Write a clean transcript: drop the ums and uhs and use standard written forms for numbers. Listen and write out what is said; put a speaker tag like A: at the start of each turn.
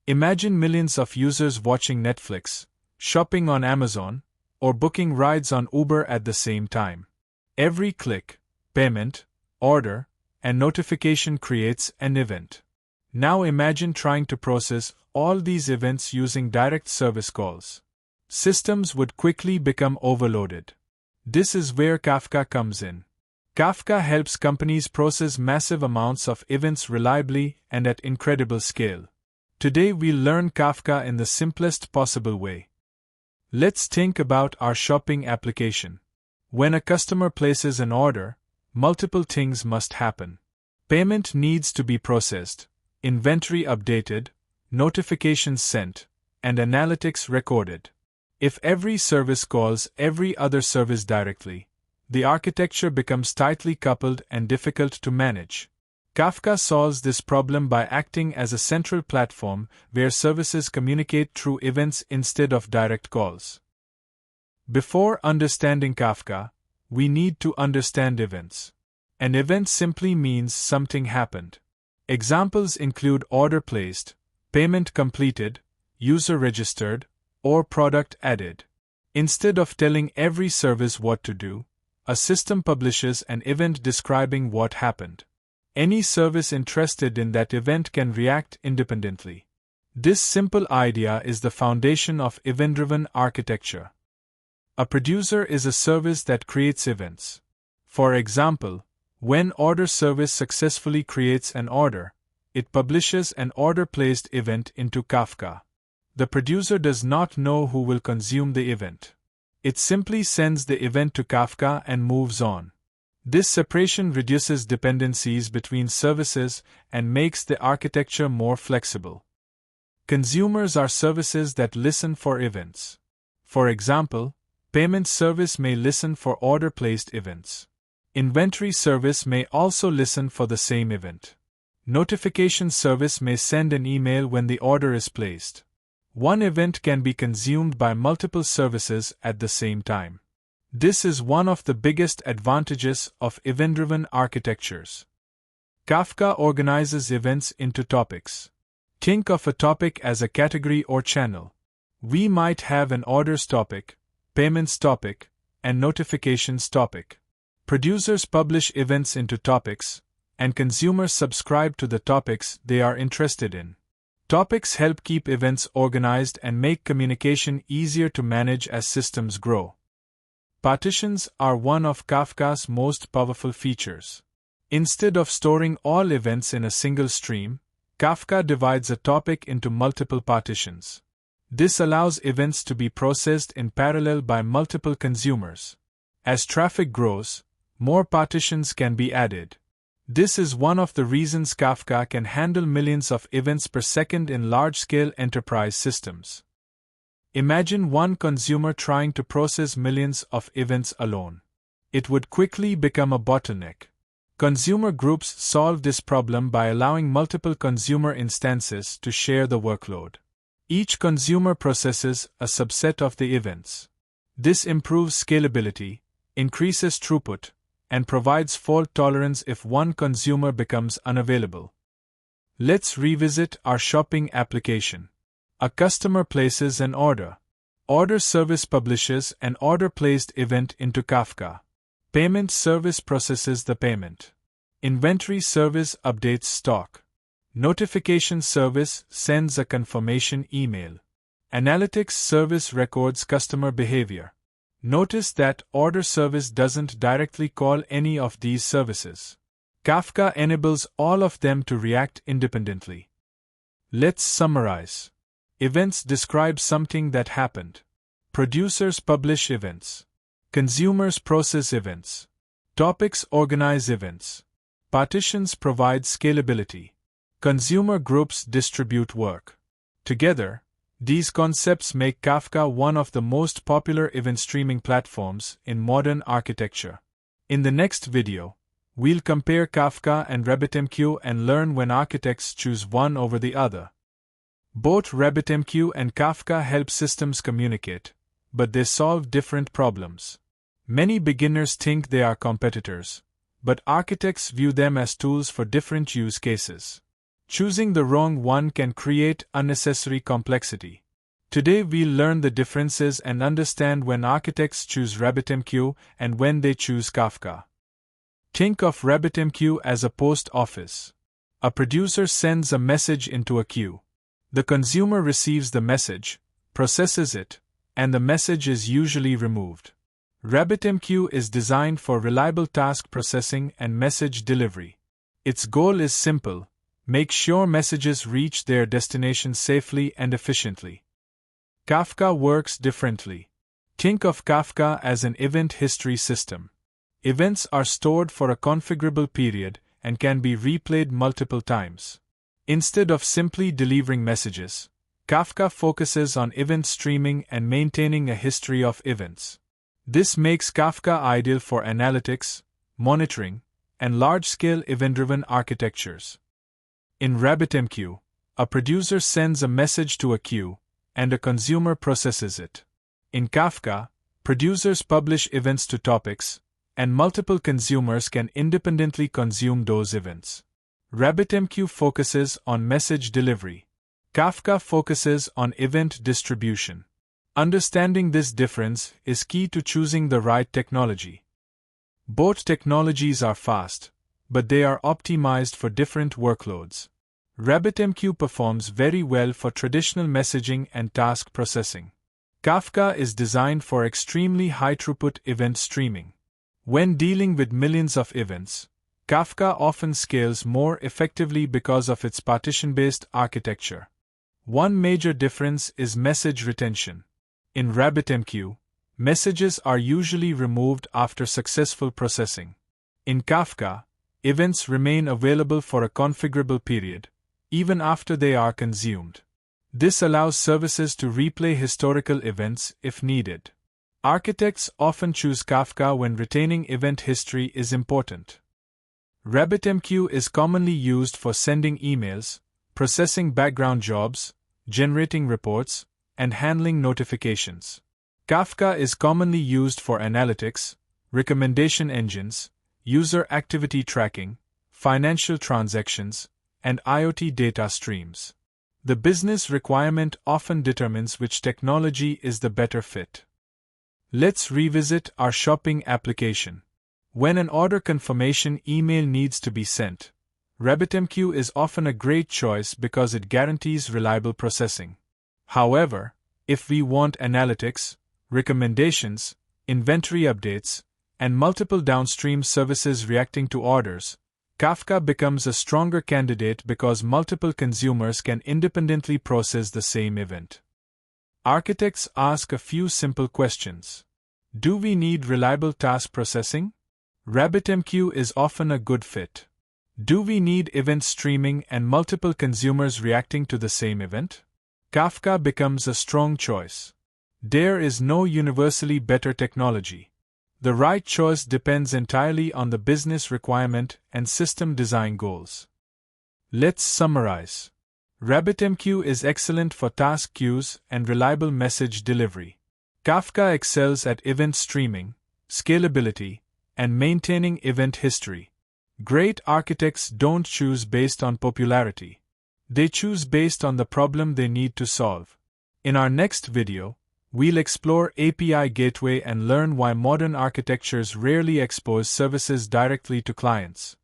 A: Imagine millions of users watching Netflix, shopping on Amazon, or booking rides on Uber at the same time. Every click, payment, order, and notification creates an event. Now imagine trying to process all these events using direct service calls. Systems would quickly become overloaded. This is where Kafka comes in. Kafka helps companies process massive amounts of events reliably and at incredible scale. Today we'll learn Kafka in the simplest possible way. Let's think about our shopping application. When a customer places an order, multiple things must happen. Payment needs to be processed, inventory updated, notifications sent, and analytics recorded. If every service calls every other service directly, the architecture becomes tightly coupled and difficult to manage. Kafka solves this problem by acting as a central platform where services communicate through events instead of direct calls. Before understanding Kafka, we need to understand events. An event simply means something happened. Examples include order placed, payment completed, user registered, or product added. Instead of telling every service what to do, a system publishes an event describing what happened. Any service interested in that event can react independently. This simple idea is the foundation of event-driven architecture. A producer is a service that creates events. For example, when order service successfully creates an order, it publishes an order-placed event into Kafka. The producer does not know who will consume the event. It simply sends the event to Kafka and moves on. This separation reduces dependencies between services and makes the architecture more flexible. Consumers are services that listen for events. For example, payment service may listen for order-placed events. Inventory service may also listen for the same event. Notification service may send an email when the order is placed. One event can be consumed by multiple services at the same time. This is one of the biggest advantages of event-driven architectures. Kafka organizes events into topics. Think of a topic as a category or channel. We might have an orders topic, payments topic, and notifications topic. Producers publish events into topics, and consumers subscribe to the topics they are interested in. Topics help keep events organized and make communication easier to manage as systems grow. Partitions are one of Kafka's most powerful features. Instead of storing all events in a single stream, Kafka divides a topic into multiple partitions. This allows events to be processed in parallel by multiple consumers. As traffic grows, more partitions can be added. This is one of the reasons Kafka can handle millions of events per second in large-scale enterprise systems. Imagine one consumer trying to process millions of events alone. It would quickly become a bottleneck. Consumer groups solve this problem by allowing multiple consumer instances to share the workload. Each consumer processes a subset of the events. This improves scalability, increases throughput, and provides fault tolerance if one consumer becomes unavailable. Let's revisit our shopping application. A customer places an order. Order service publishes an order-placed event into Kafka. Payment service processes the payment. Inventory service updates stock. Notification service sends a confirmation email. Analytics service records customer behavior. Notice that order service doesn't directly call any of these services. Kafka enables all of them to react independently. Let's summarize. Events describe something that happened. Producers publish events. Consumers process events. Topics organize events. Partitions provide scalability. Consumer groups distribute work. Together, these concepts make Kafka one of the most popular event streaming platforms in modern architecture. In the next video, we'll compare Kafka and RabbitMQ and learn when architects choose one over the other. Both RabbitMQ and Kafka help systems communicate, but they solve different problems. Many beginners think they are competitors, but architects view them as tools for different use cases. Choosing the wrong one can create unnecessary complexity. Today we'll learn the differences and understand when architects choose RabbitMQ and when they choose Kafka. Think of RabbitMQ as a post office. A producer sends a message into a queue. The consumer receives the message, processes it, and the message is usually removed. RabbitMQ is designed for reliable task processing and message delivery. Its goal is simple: make sure messages reach their destination safely and efficiently. Kafka works differently. Think of Kafka as an event history system. Events are stored for a configurable period and can be replayed multiple times. Instead of simply delivering messages, Kafka focuses on event streaming and maintaining a history of events. This makes Kafka ideal for analytics, monitoring, and large-scale event-driven architectures. In RabbitMQ, a producer sends a message to a queue, and a consumer processes it. In Kafka, producers publish events to topics, and multiple consumers can independently consume those events. RabbitMQ focuses on message delivery. Kafka focuses on event distribution. Understanding this difference is key to choosing the right technology. Both technologies are fast, but they are optimized for different workloads. RabbitMQ performs very well for traditional messaging and task processing. Kafka is designed for extremely high-throughput event streaming. When dealing with millions of events, Kafka often scales more effectively because of its partition-based architecture. One major difference is message retention. In RabbitMQ, messages are usually removed after successful processing. In Kafka, events remain available for a configurable period, even after they are consumed. This allows services to replay historical events if needed. Architects often choose Kafka when retaining event history is important. RabbitMQ is commonly used for sending emails, processing background jobs, generating reports, and handling notifications. Kafka is commonly used for analytics, recommendation engines, user activity tracking, financial transactions, and IoT data streams. The business requirement often determines which technology is the better fit. Let's revisit our shopping application. When an order confirmation email needs to be sent, RabbitMQ is often a great choice because it guarantees reliable processing. However, if we want analytics, recommendations, inventory updates, and multiple downstream services reacting to orders, Kafka becomes a stronger candidate because multiple consumers can independently process the same event. Architects ask a few simple questions. Do we need reliable task processing? RabbitMQ is often a good fit. Do we need event streaming and multiple consumers reacting to the same event? Kafka becomes a strong choice. There is no universally better technology. The right choice depends entirely on the business requirement and system design goals. Let's summarize. RabbitMQ is excellent for task queues and reliable message delivery. Kafka excels at event streaming, scalability, and maintaining event history. Great architects don't choose based on popularity. They choose based on the problem they need to solve. In our next video, we'll explore API Gateway and learn why modern architectures rarely expose services directly to clients.